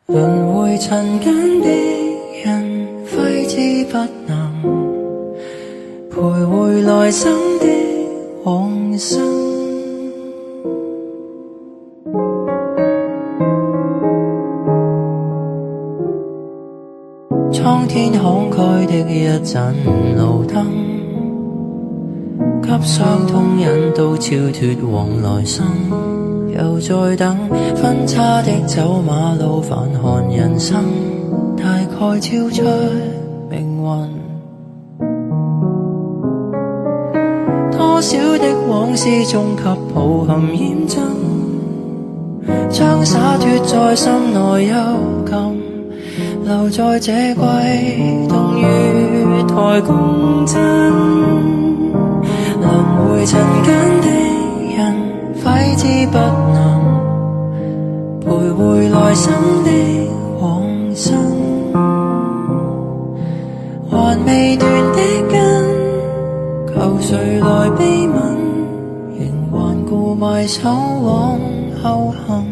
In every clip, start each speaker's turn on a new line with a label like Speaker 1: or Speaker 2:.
Speaker 1: 輪迴塵間的人，揮之不能，徘徊來生的往生。蒼天慷慨的一盞路燈，給傷痛引導超脫往來生。又在等分岔的走馬路，反看人生，大概超出命運。多少的往事終給抱憾驗證，將灑脫在心內幽禁，留在這季冬月台共振。輪迴塵間的人，揮之不能，徘徊來生的往生。還未斷的根，求誰來悲憫，仍頑固埋首往後行。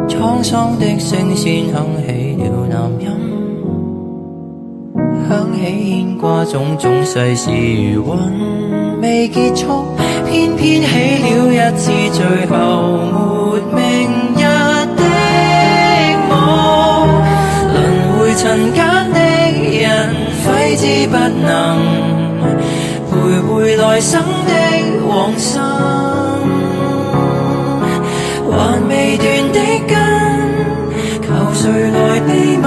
Speaker 1: 滄桑的聲線響起了南音，響起牽掛種種世事餘韻未結束，偏偏起了一次最後沒明日的夢。輪迴塵間的人，揮之不能，徘徊來生的往生。還未斷的根，求誰來悲憫，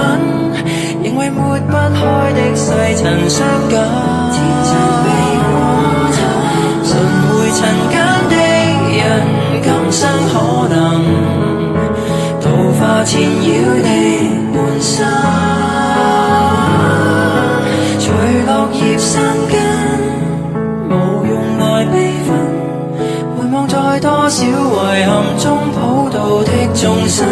Speaker 1: 仍為抹不開的細塵傷感。輪迴塵間的人，今生可能度化纏繞的半生。隨落葉生根，無用來悲憤，回望在多少遺憾中普渡的眾生。